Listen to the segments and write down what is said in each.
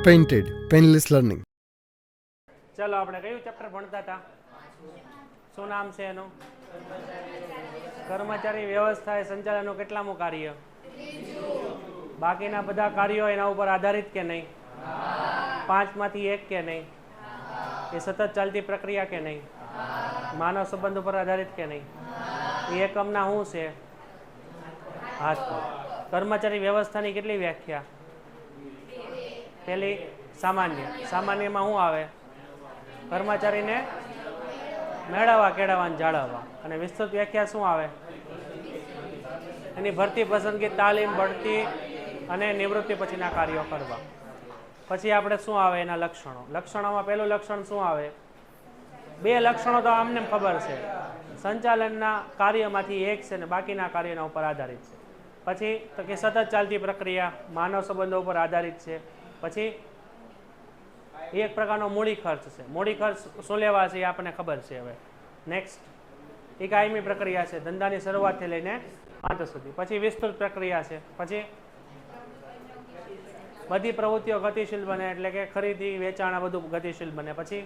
Painted painless learning. ચાલો આપણે કયું ચેપ્ટર ભણતા હતા? શું નામ છે એનું? કર્મચારી વ્યવસ્થા એ સંચાલનનું કેટલામું કાર્ય? બાકીના બધા કાર્યો એના ઉપર આધારિત કે નહીં? 5 માંથી 1 કે નહીં? એ સતત ચાલતી પ્રક્રિયા કે નહીં? માનવ સંબંધ ઉપર આધારિત કે નહીં? એ એકમના શું છે? હાથ. કર્મચારી વ્યવસ્થાની કેટલી વ્યાખ્યા? પહેલી સામાન્ય. સામાન્યમાં શું આવે? કર્મચારીને મેળવવા, કેળવવા અને જાળવવા. અને વિસ્તૃત વ્યાખ્યા શું આવે? એની ભરતી, પસંદગી, તાલીમ, બઢતી અને નિવૃત્તિ પછીના કાર્યો કરવા. પછી આપણે શું આવે? એના લક્ષણો. લક્ષણોમાં પહેલું લક્ષણ શું આવે? 2 લક્ષણો તો આમને ખબર છે, સંચાલનના કાર્યમાંથી એક છે ને બાકીના કાર્યોના ઉપર આધારિત છે. પછી તો કે સતત ચાલતી પ્રક્રિયા, માનવ સંબંધો ઉપર આધારિત છે. પછી એક પ્રકારનો મૂડી ખર્ચ છે. મૂડી ખર્ચ શું લેવા છે એ આપણને ખબર છે. હવે નેક્સ્ટ, એ કાયમી પ્રક્રિયા છે, ધંધાની શરૂઆતથી લઈને અંત સુધી. પછી વિસ્તૃત પ્રક્રિયા છે. પછી બધી પ્રવૃત્તિઓ ગતિશીલ બને, એટલે કે ખરીદી, વેચાણ, આ બધું ગતિશીલ બને. પછી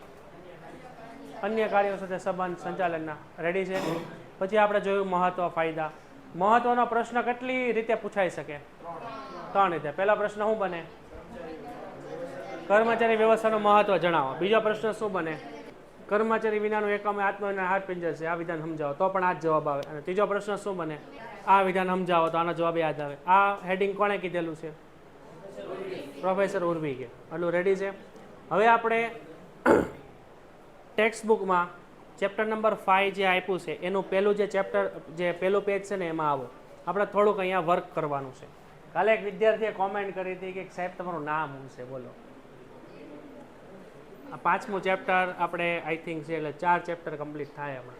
અન્ય કાર્યો સાથે સંબંધ સંચાલનના. રેડી છે? પછી આપણે જોયું મહત્વ, ફાયદા. મહત્વનો પ્રશ્ન કેટલી રીતે પૂછાઈ શકે? 3 રીતે. પહેલો પ્રશ્ન શું બને? કર્મચારી વ્યવસ્થાનું મહત્વ જણાવો. બીજો પ્રશ્ન શું બને? કર્મચારી વિનાનું એકમ આત્મવિનાનું હાડપિંજર છે, આ વિધાન સમજાવો. તો પણ આ જ જવાબ આવે. અને ત્રીજો પ્રશ્ન શું બને? આ વિધાન સમજાવો, તો આનો જવાબ યાદ આવે. આ હેડિંગ કોણે કીધેલું છે? પ્રોફેસર ઉર્વીએ. એટલું રેડી છે? હવે આપણે ટેક્સ્ટ બુકમાં ચેપ્ટર નંબર 5 જે આપ્યું છે એનું પહેલું જે ચેપ્ટર, જે પહેલું પેજ છે ને એમાં આવો. આપણે થોડુંક અહીંયા વર્ક કરવાનું છે. કાલે એક વિદ્યાર્થીએ કોમેન્ટ કરી હતી કે સાહેબ તમારું નામ શું છે? બોલો. આ 5મું ચેપ્ટર આપણે આઈ થિંક છે, એટલે 4 ચેપ્ટર કમ્પ્લીટ થાય હમણાં.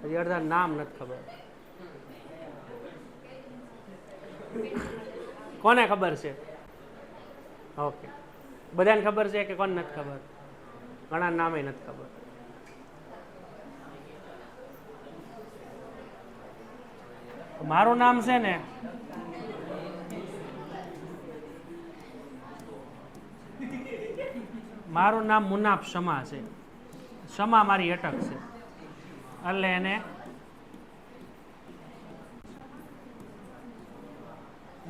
હજી અડધા નામ નથી ખબર. કોને ખબર છે? ઓકે, બધાને ખબર છે કે કોને નથી ખબર? ઘણા નામે નથી ખબર. મારું નામ છે ને મારું નામ મુનાફ શમા છે. શમા મારી અટક છે, એટલે એને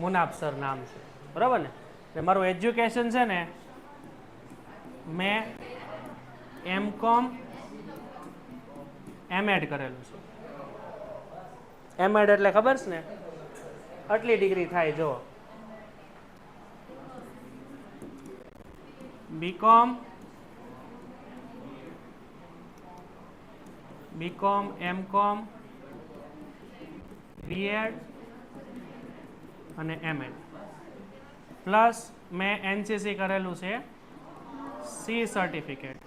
મુનાફ સર નામ છે. બરાબર ને? મારું એજ્યુકેશન છે ને, મેં M.Com M.Ed કરેલું છે. M.Ed એટલે ખબર છે ને? આટલી ડિગ્રી થાય. જો B.Com M.Com B.Ed અને M.Ed પ્લસ મેં NCC કરેલું છે, C સર્ટિફિકેટ.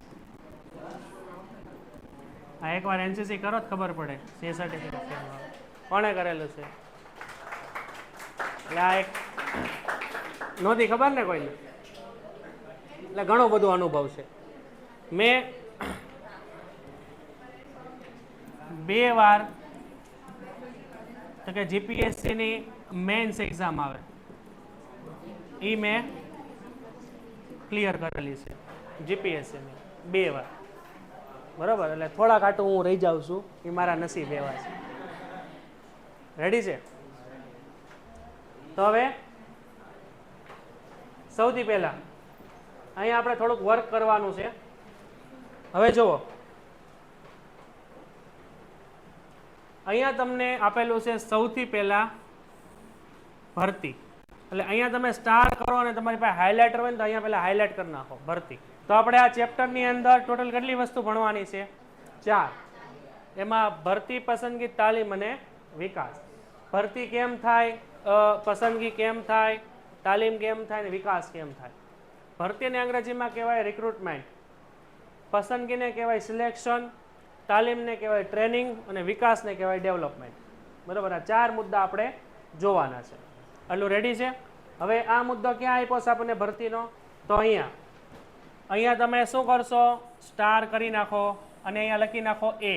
આ એકવાર NCC કરો જ ખબર પડે C સર્ટિફિકેટ કોણે કરેલું છે. એટલે આ એક નહોતી ખબર ને કોઈને, એટલે ઘણો બધો અનુભવ છે. મેં 2 વાર તો કે GPSCની મેન્સ એક્ઝામ આવે એ મેં ક્લિયર કરેલી છે. GPSCની 2 વાર. બરાબર? એટલે થોડા કાટું હું રહી જાઉં છું, એ મારા નસીબ એવા છે. રેડી છે? તો હવે સૌથી પહેલા અહીંયા આપણે થોડુંક વર્ક કરવાનું છે. હવે જુઓ, અહીંયા તમને આપેલું છે સૌથી પહેલા ભરતી. એટલે અહીંયા તમે સ્ટાર કરો અને તમારી પાસે હાઇલાઇટર હોય ને તો અહીંયા પહેલા હાઇલાઇટ કરી નાખો ભરતી. તો આપણે આ ચેપ્ટરની અંદર ટોટલ કેટલી વસ્તુ ભણવાની છે? 4. એમાં ભરતી, પસંદગી, તાલીમ અને વિકાસ. ભરતી કેમ થાય, પસંદગી કેમ થાય, તાલીમ કેમ થાય અને વિકાસ કેમ થાય. ભરતીને અંગ્રેજીમાં કહેવાય રિક્રુટમેન્ટ, પસંદગીને કહેવાય સિલેક્શન, તાલીમને કહેવાય ટ્રેનિંગ અને વિકાસને કહેવાય ડેવલપમેન્ટ. બરાબર? આ 4 મુદ્દા આપણે જોવાના છે. એટલું રેડી છે? હવે આ મુદ્દો ક્યાં આપ્યો છે આપણને ભરતીનો? તો અહીંયા તમે શું કરશો? સ્ટાર કરી નાખો અને અહીંયા લખી નાખો A.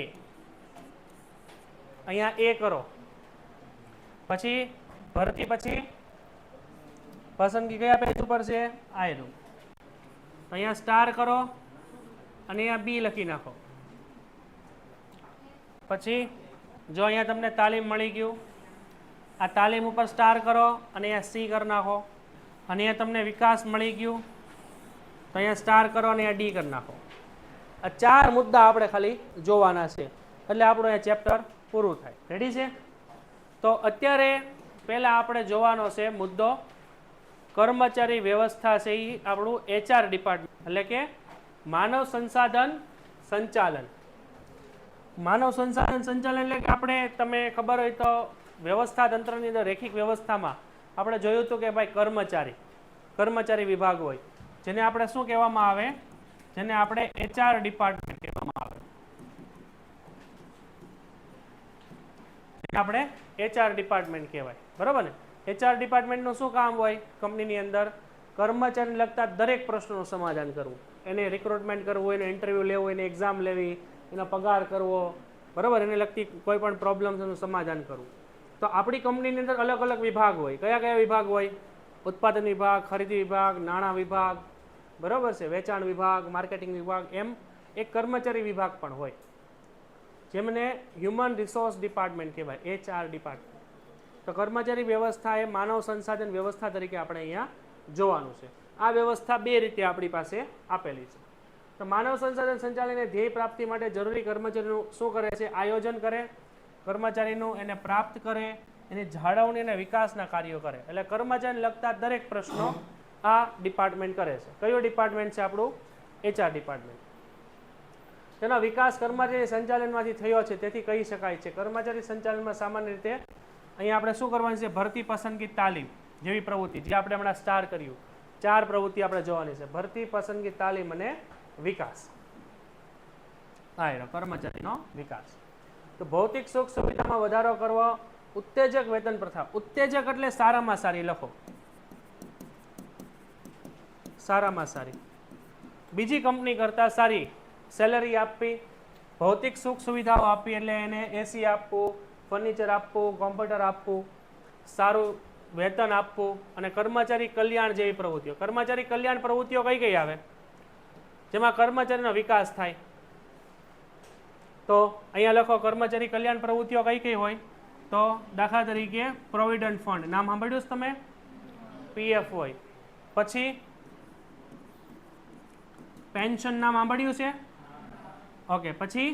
અહીંયા A કરો. પછી ભરતી, પછી પસંદગી કયા પેજ ઉપર છે? આયરું. તો અહીંયા સ્ટાર કરો અને અહીંયા બી લખી નાખો. પછી જો અહીંયા તમને તાલીમ મળી ગયું, આ તાલીમ ઉપર સ્ટાર કરો અને અહીંયા સી કરી નાખો. અને અહીંયા તમને વિકાસ મળી ગયું તો અહીંયા સ્ટાર કરો અને અહીંયા ડી કરી નાખો. આ 4 મુદ્દા આપણે ખાલી જોવાના છે એટલે આપણું અહીંયા ચેપ્ટર પૂરું થાય. રેડી છે? તો અત્યારે પહેલાં આપણે જોવાનો છે મુદ્દો કર્મચારી વ્યવસ્થા છે, એ આપણું HR ડિપાર્ટમેન્ટ એટલે કે માનવ સંસાધન સંચાલન. માનવ સંસાધન સંચાલન એટલે કે આપણે તમે ખબર હોય તો વ્યવસ્થા તંત્રની અંદર રેખિક વ્યવસ્થામાં આપણે જોયું હતું કે ભાઈ કર્મચારી વિભાગ હોય જેને આપણે શું કહેવામાં આવે, જેને આપણે HR ડિપાર્ટમેન્ટ કહેવામાં આવે. આપણે HR ડિપાર્ટમેન્ટ કહેવાય, બરોબર ને? HR ડિપાર્ટમેન્ટનું શું કામ હોય? કંપનીની અંદર કર્મચારીને લગતા દરેક પ્રશ્નોનું સમાધાન કરવું, એને રિક્રુટમેન્ટ કરવું, એને ઇન્ટરવ્યૂ લેવું, એને એક્ઝામ લેવી, એનો પગાર કરવો, બરાબર, એને લગતી કોઈ પણ પ્રોબ્લેમ્સનું સમાધાન કરવું. તો આપણી કંપનીની અંદર અલગ અલગ વિભાગ હોય. કયા કયા વિભાગ હોય? ઉત્પાદન વિભાગ, ખરીદી વિભાગ, નાણાં વિભાગ, બરાબર છે, વેચાણ વિભાગ, માર્કેટિંગ વિભાગ, એમ એક કર્મચારી વિભાગ પણ હોય જેમને હ્યુમન રિસોર્સ ડિપાર્ટમેન્ટ કહેવાય, HR ડિપાર્ટમેન્ટ. તો કર્મચારી વ્યવસ્થા એ માનવ સંસાધન વ્યવસ્થા તરીકે આપણે અહીંયા જોવાનું છે. આ વ્યવસ્થા 2 રીતે આપણી પાસે આપેલી છે. તો માનવ સંસાધન સંચાલનને ધ્યેય પ્રાપ્તિ માટે જરૂરી કર્મચારીનું શું કરે છે? આયોજન કરે, કર્મચારીનું એને પ્રાપ્ત કરે, એની જાળવણી અને વિકાસના કાર્યો કરે. એટલે કર્મચારીને લગતા દરેક પ્રશ્નો આ ડિપાર્ટમેન્ટ કરે છે. કયો ડિપાર્ટમેન્ટ છે? આપણું HR ડિપાર્ટમેન્ટ. તેનો વિકાસ કર્મચારી સંચાલનમાંથી થયો છે તેથી કહી શકાય છે. કર્મચારી સંચાલનમાં સામાન્ય રીતે અહીંયા આપણે શું કરવાની છે? ભરતી, પસંદગી, તાલીમ જેવી પ્રવૃત્તિ, જે આપણે હમણાં સ્ટાર કર્યું, 4 પ્રવૃત્તિ આપણે જોવાની છે: ભરતી, પસંદગી, તાલીમ અને વિકાસ. હા, એનો કર્મચારીનો વિકાસ. તો ભૌતિક સુખ સુવિધામાં વધારો કરવો, ઉત્તેજક વેતન પ્રથા. ઉત્તેજક એટલે સારામાં સારી લખો, સારામાં સારી, બીજી કંપની કરતા સારી સેલરી આપવી, ભૌતિક સુખ સુવિધાઓ આપવી એટલે એને AC આપવું, ફર્નિચર આપવું, કોમ્પ્યુટર આપવું, સારું વેતન આપવું, અને કર્મચારી કલ્યાણ જેવી પ્રવૃત્તિઓ. કર્મચારી કલ્યાણ પ્રવૃત્તિઓ કઈ કઈ આવે? જેમાં કર્મચારીનો વિકાસ થાય. તો અહીંયા લખો કર્મચારી કલ્યાણ પ્રવૃત્તિઓ કઈ કઈ હોય? તો દાખલા તરીકે પ્રોવિડન્ટ ફંડ, નામ સાંભળ્યું છે તમે? PF હોય. પછી પેન્શન નામ સાંભળ્યું છે? ઓકે. પછી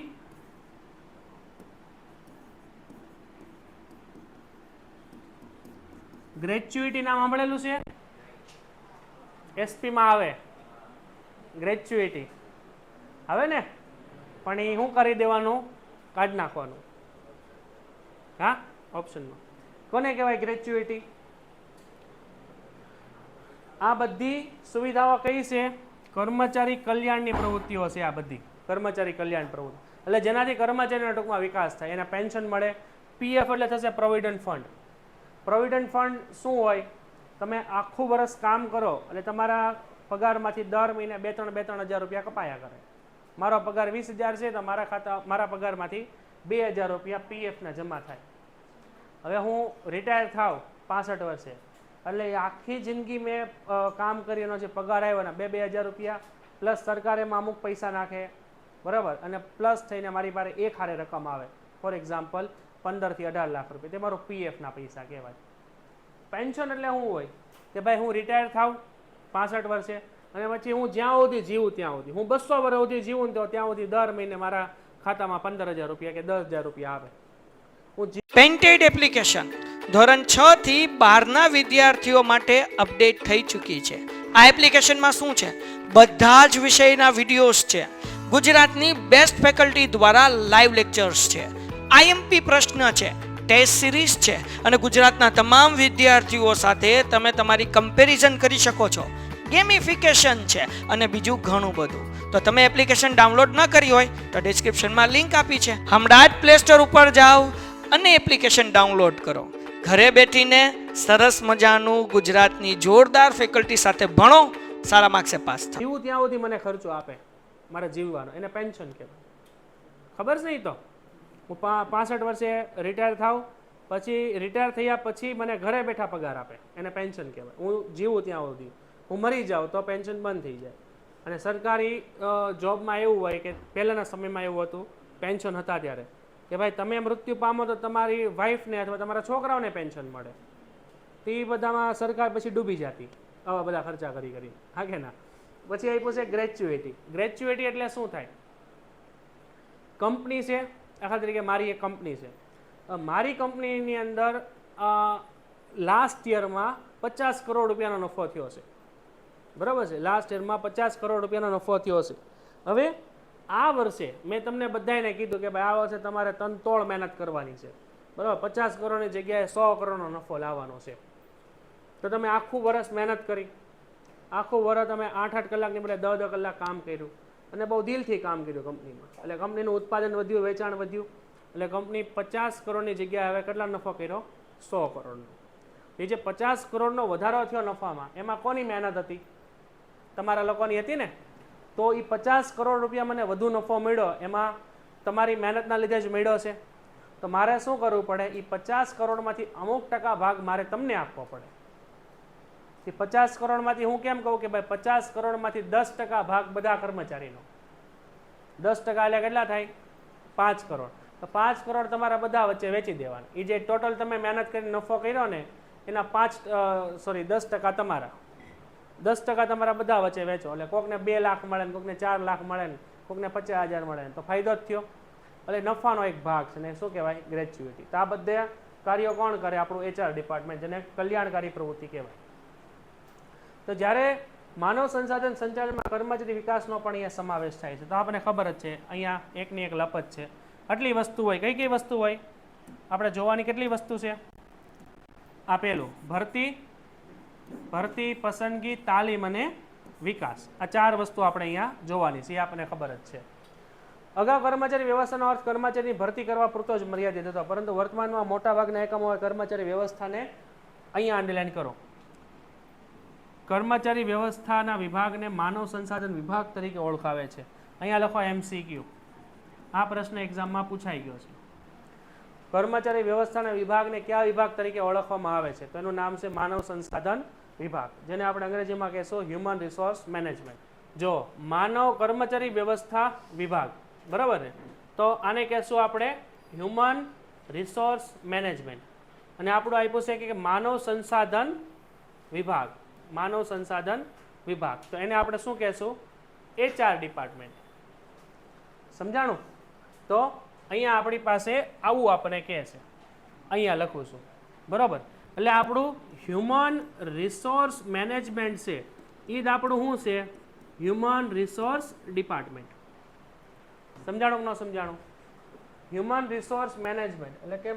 ગ્રેચ્યુઇટી નામ સાંભળેલું છે? SP માં આવે ગ્રેચ્યુઇટી, આવે ને? પણ એ શું કરી દેવાનું? કાઢી નાખવાનું. હા, ઓપ્શનમાં. કોને કહેવાય ગ્રેચ્યુઇટી? આ બધી સુવિધાઓ કઈ છે? કર્મચારી કલ્યાણની પ્રવૃત્તિઓ છે. આ બધી કર્મચારી કલ્યાણ પ્રવૃત્તિ એટલે જેનાથી કર્મચારીના ટૂંકમાં વિકાસ થાય, એને પેન્શન મળે. PF એટલે થશે પ્રોવિડન્ટ ફંડ. પ્રોવિડન્ટ ફંડ શું હોય? તમે આખું વર્ષ કામ કરો એટલે તમારા પગારમાંથી દર મહિને 2-3 હજાર રૂપિયા કપાયા કરે. મારો પગાર 20,000 છે તો મારા પગારમાંથી 2,000 રૂપિયા PFના જમા થાય. હવે હું રિટાયર થાવ 65 વર્ષે એટલે આખી જિંદગી મેં કામ કરી એનો જે પગાર આવ્યો ને 2,000 રૂપિયા પ્લસ સરકાર એમાં અમુક પૈસા નાખે, બરાબર, અને પ્લસ થઈને મારી પાસે એક હારે રકમ આવે, ફોર એક્ઝામ્પલ 15 થી 18 લાખ રૂપિયા, તે મારો PFના પૈસા કહેવાય. પેન્શન એટલે શું હોય કે ભાઈ હું રિટાયર થાવ 65 વર્ષે અને પછી હું જ્યાં સુધી જીવું ત્યાં સુધી, હું 200 વર્ષ સુધી જીવું ને તો ત્યાં સુધી દર મહિને મારા ખાતામાં 15,000 રૂપિયા કે 10,000 રૂપિયા આવે. પેન્ટેડ એપ્લિકેશન ધોરણ 6 થી 12ના વિદ્યાર્થીઓ માટે અપડેટ થઈ ચૂકી છે. આ એપ્લિકેશનમાં શું છે? બધા જ વિષયના વિડીયોઝ છે, ગુજરાતની બેસ્ટ ફેકલ્ટી દ્વારા લાઈવ લેક્ચર્સ છે, IMP પ્રશ્ન છે, ટેસ્ટ સિરીઝ છે અને ગુજરાતના તમામ વિદ્યાર્થીઓ સાથે તમે તમારી કમ્પેરિઝન કરી શકો છો. ગેમિફિકેશન છે અને બીજું ઘણું બધું. તો તમે એપ્લિકેશન ડાઉનલોડ ન કરી હોય તો ડિસ્ક્રિપ્શનમાં લિંક આપી છે, હમણાં જ પ્લે સ્ટોર ઉપર જાઓ અને એપ્લિકેશન ડાઉનલોડ કરો. ઘરે બેઠીને સરસ મજાનું ગુજરાતની જોરદાર ફેકલ્ટી સાથે ભણો, સારા માર્ક્સે પાસ થાઓ. જીવું ત્યાં સુધી મને ખર્ચો આપે મારે જીવવાનો, એને પેન્શન કહેવાય. ખબર છે નહીં? તો હું 65 વર્ષે રિટાયર થાવ, પછી રિટાયર થયા પછી મને ઘરે બેઠા પગાર આપે, એને પેન્શન કહેવાય. હું જીવું ત્યાં સુધી, હું મરી જાઉં તો પેન્શન બંધ થઈ જાય. અને સરકારી જોબમાં એવું હોય કે પહેલાંના સમયમાં એવું હતું, પેન્શન હતા ત્યારે કે ભાઈ તમે મૃત્યુ પામો તો તમારી વાઈફને અથવા તમારા છોકરાઓને પેન્શન મળે. તો એ બધામાં સરકાર પછી ડૂબી જતી આવા બધા ખર્ચા કરી. હા કે ના? પછી આપ્યું છે ગ્રેચ્યુએટી. ગ્રેચ્યુએટી એટલે શું થાય? કંપની છે, આખા તરીકે મારી એક કંપની છે, મારી કંપનીની અંદર લાસ્ટ યરમાં 50 કરોડ રૂપિયાનો નફો થયો છે. બરાબર છે? લાસ્ટ યરમાં 50 કરોડ રૂપિયાનો નફો થયો છે. હવે આ વર્ષે મેં તમને બધાને કીધું કે ભાઈ આ વર્ષે તમારે તનતોડ મહેનત કરવાની છે. બરાબર? 50 કરોડની જગ્યાએ 100 કરોડનો નફો લાવવાનો છે. તો તમે આખું વર્ષ મહેનત કરી, આખું વર્ષ તમે 8-8 કલાકની બદલે 10-10 કલાક કામ કર્યું અને બહુ દિલથી કામ કર્યું કંપનીમાં. એટલે કંપનીનું ઉત્પાદન વધ્યું, વેચાણ વધ્યું, એટલે કંપની 50 કરોડની જગ્યાએ હવે કેટલા નફો કર્યો? 100 કરોડનો. એ જે 50 કરોડનો વધારો થયો નફામાં, એમાં કોની મહેનત હતી? તમારા લોકોની હતી ને. તો એ 50 કરોડ રૂપિયા મને વધુ નફો મળ્યો, એમાં તમારી મહેનતના લીધે જ મળ્યો છે. તો મારે શું કરવું પડે? એ 50 કરોડમાંથી અમુક ટકા ભાગ મારે તમને આપવો પડે. એ 50 કરોડમાંથી હું કેમ કહું કે ભાઈ 50 કરોડમાંથી 10% ભાગ બધા કર્મચારીનો. 10% એટલે કેટલા થાય? 5 કરોડ. તો 5 કરોડ તમારા બધા વચ્ચે વેચી દેવાના. એ જે ટોટલ તમે મહેનત કરીને નફો કર્યો ને એના 10% તમારા. 10% તમારા બધા વચ્ચે વેચો. એટલે કોકને 2 લાખ મળે ને, કોકને 4 લાખ મળે ને, કોકને 50,000 મળે ને, તો ફાયદો જ થયો. એટલે નફાનો એક ભાગ છે ને શું કહેવાય? ગ્રેચ્યુઇટી. તો આ બધા કાર્યો કોણ કરે? આપણું HR ડિપાર્ટમેન્ટ, જેને કલ્યાણકારી પ્રવૃત્તિ કહેવાય. તો જ્યારે માનવ સંસાધન સંચાલનમાં કર્મચારી વિકાસનો પણ અહીંયા સમાવેશ થાય છે. તો આપણને ખબર જ છે, અહીંયા એકની એક લપ જ છે. આટલી વસ્તુ હોય. કઈ કઈ વસ્તુ હોય? આપણે જોવાની કેટલી વસ્તુ છે? આ પહેલું ભરતી, પસંદગી, તાલીમ અને વિકાસ. આ 4 વસ્તુ આપણે અહીંયા જોવાની છે. એ આપણને ખબર જ છે. અગાઉ કર્મચારી વ્યવસ્થાનો અર્થ કર્મચારીની ભરતી કરવા પૂરતો જ મર્યાદિત હતો, પરંતુ વર્તમાનમાં મોટાભાગના એકમોએ કર્મચારી વ્યવસ્થાને અહીંયા અંડરલાઈન કરો. કર્મચારી વ્યવસ્થાના વિભાગને માનવ સંસાધન વિભાગ તરીકે ઓળખાવે છે. અહીંયા લખો MCQ. આ પ્રશ્ન એક્ઝામમાં પૂછાઈ ગયો છે. કર્મચારી વ્યવસ્થાના વિભાગને કયા વિભાગ તરીકે ઓળખવામાં આવે છે? તો એનું નામ છે માનવ સંસાધન વિભાગ, જેને આપણે અંગ્રેજીમાં કહેશું હ્યુમન રિસોર્સ મેનેજમેન્ટ. જો માનવ કર્મચારી વ્યવસ્થા વિભાગ, બરાબર ને? તો આને કહેશું આપણે હ્યુમન રિસોર્સ મેનેજમેન્ટ. અને આપણું આપ્યું છે કે માનવ સંસાધન વિભાગ. માનવ સંસાધન વિભાગ. તો એને આપણે શું કહેશું? HR department. સમજાણું? તો અહીંયા આપણી પાસે આવું આપણને કહે છે. અહીંયા લખું છું. બરાબર? એટલે આપણું હ્યુમન રિસોર્સ મેનેજમેન્ટ છે. એ જ આપણું શું છે? Human resource department. સમજાણું કે ન સમજાણું? હ્યુમન રિસોર્સ મેનેજમેન્ટ એટલે કે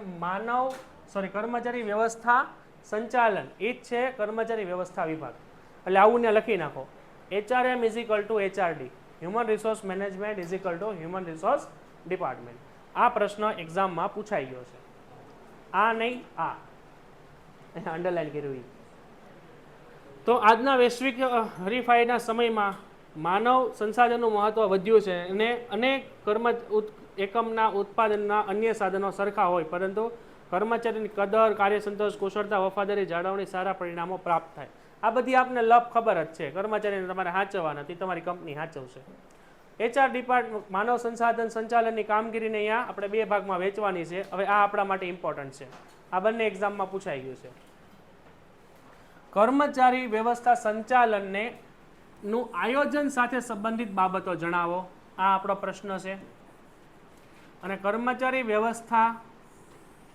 કર્મચારી વ્યવસ્થા સંચાલન એ જ છે કર્મચારી વ્યવસ્થા વિભાગ. એટલે આવું ને લખી નાખો. HRM = HRD. Human resource management = human resource department. આ પ્રશ્ન એક્ઝામમાં પૂછાઈ ગયો છે. આ નહીં, આ અંડરલાઈન કર્યું. તો આજના વૈશ્વિક હરીફાઈના સમયમાં માનવ સંસાધનનું મહત્વ વધ્યું છે અને અનેક એકમના ઉત્પાદનના અન્ય સાધનો સરખા હોય, પરંતુ કર્મચારીની કદર, કાર્યસંતોષ, કુશળતા, વફાદારી, જાળવણી, સારા પરિણામો પ્રાપ્ત થાય. આ બધી આપને લપ ખબર જ છે. કર્મચારીને તમારે સાચવવાના, તે તમારી કંપની સાચવશે. HR ડિપાર્ટમેન્ટ માનવ સંસાધન સંચાલનની કામગીરીને અહીંયા આપણે 2 ભાગમાં વહેંચવાની છે. હવે આ આપણા માટે ઇમ્પોર્ટન્ટ છે. આ બંને એક્ઝામમાં પૂછાઈ ગયું છે. કર્મચારી વ્યવસ્થા સંચાલનને નું આયોજન સાથે સંબંધિત બાબતો જણાવો. આ આપણો પ્રશ્ન છે. અને કર્મચારી વ્યવસ્થા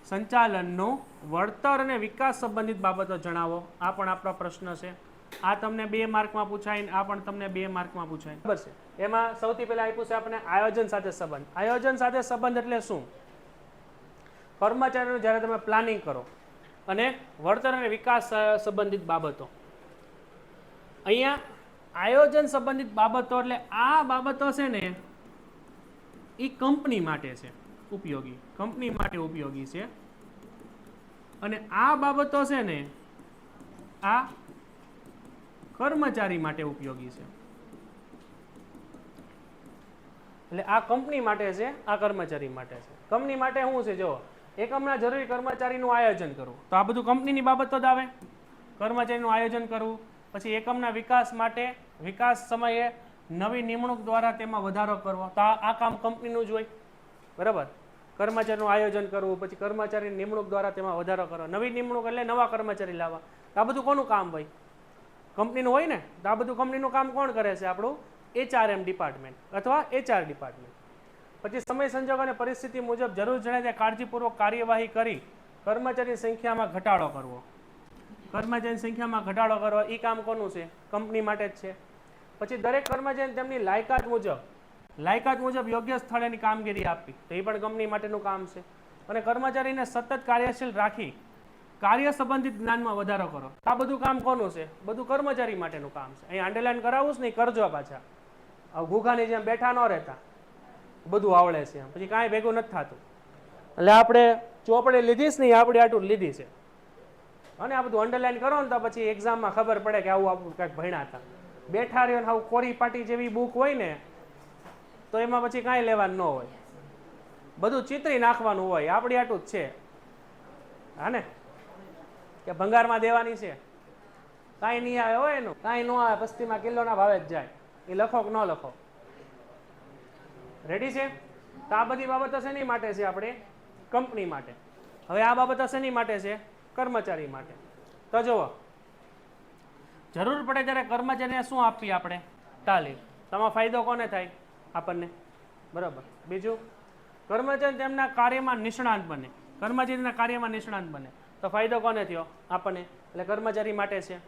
સંચાલનનું વળતર અને વિકાસ સંબંધિત બાબતો જણાવો. આ પણ આપણો પ્રશ્ન છે. આ તમને 2 માર્કમાં પૂછાય ને આ પણ તમને 2 માર્કમાં પૂછાય. બરાબર છે? એમાં સૌથી પહેલા આપ્યું છે આપણે આયોજન સાથે સંબંધ. આયોજન સાથે સંબંધ એટલે શું? કર્મચારીનું જ્યારે તમે પ્લાનિંગ કરો અને વળતર અને વિકાસ સંબંધિત બાબતો. અહીંયા આયોજન સંબંધિત બાબતો એટલે આ બાબતો છે ને એ કંપની માટે છે ઉપયોગી. કંપની માટે ઉપયોગી છે. અને આ બાબતો છે ને આ કર્મચારી માટે ઉપયોગી છે. એટલે આ કંપની માટે છે, આ કર્મચારી માટે છે. કંપની માટે શું છે? જો એકમના જરૂરી કર્મચારીનું આયોજન કરવું, તો આ બધું કંપનીની બાબતો જ આવે. કર્મચારીનું આયોજન કરવું, પછી એકમના વિકાસ માટે વિકાસ સમયે નવી નિમણૂક દ્વારા તેમાં વધારો કરવો, તો આ કામ કંપનીનું જ હોય, બરાબર. કર્મચારીનું આયોજન કરવું, પછી કર્મચારીની નિમણૂક દ્વારા તેમાં વધારો કરવો, નવી નિમણૂક એટલે નવા કર્મચારી લાવવા, તો આ બધું કોનું કામ હોય? કંપનીનું હોય ને. તો આ બધું કંપનીનું કામ કોણ કરે છે? આપણું HRM ડિપાર્ટમેન્ટ અથવા HR ડિપાર્ટમેન્ટ. પછી સમય સંજોગ અને પરિસ્થિતિ મુજબ જરૂર જણાય ત્યાં કાળજીપૂર્વક કાર્યવાહી કરી કર્મચારીની સંખ્યામાં ઘટાડો કરવો. કર્મચારીની સંખ્યામાં ઘટાડો કરવો એ કામ કોનું છે? કંપની માટે જ છે. પછી દરેક કર્મચારીને તેમની લાયકાત મુજબ યોગ્ય સ્થળેની કામગીરી આપવી, તો એ પણ કંપની માટેનું કામ છે. અને કર્મચારીને સતત કાર્યશીલ રાખી કાર્ય સંબંધિત જ્ઞાનમાં વધારો કરો. આ બધું કામ કોનું છે? બધું કર્મચારી માટેનું કામ છે. અહીં અંડરલાઈન કરાવું જ નહીં, કરજો પાછા. ઘૂઘાની જેમ બેઠા ન રહેતા, બધું આવડે છે પછી કાંઈ ભેગું નથી થતું. એટલે આપણે ચોપડે લીધી જ નહીં, આપણે આટલું લીધી છે. અને આ બધું અંડરલાઈન કરો ને તો પછી એક્ઝામમાં ખબર પડે કે આવું આપણું કાંઈક ભણ્યા હતા. બેઠા રહ્યો ને આવું કોરી પાટી જેવી બુક હોય ને તો એમાં પછી કાંઈ લેવાનું ન હોય, બધું ચિતરી નાખવાનું હોય. આપણી આટલું જ છે, હા ને, કે ભંગારમાં દેવાની છે, કાંઈ નહીં આવે હોય એનું, કાંઈ ન આવે, પસ્તીમાં કિલોના ભાવે જ જાય. એ લખો કે ન લખો. રેડી છે? તો આ બધી બાબતો શેની માટે છે? આપણે કંપની માટે. હવે આ બાબતો શેની માટે છે? કર્મચારી માટે. તો જુઓ, જરૂર પડે ત્યારે કર્મચારીને શું આપવી આપણે? તાલીમ. તમારો ફાયદો કોને થાય? આપણને, બરાબર. બીજું, કર્મચારી તેમના કાર્યમાં નિષ્ણાંત બને. કર્મચારીના કાર્યમાં નિષ્ણાંત બને તો ફાયદો કોને થયો? આપણને. એટલે કર્મચારી માટે છે.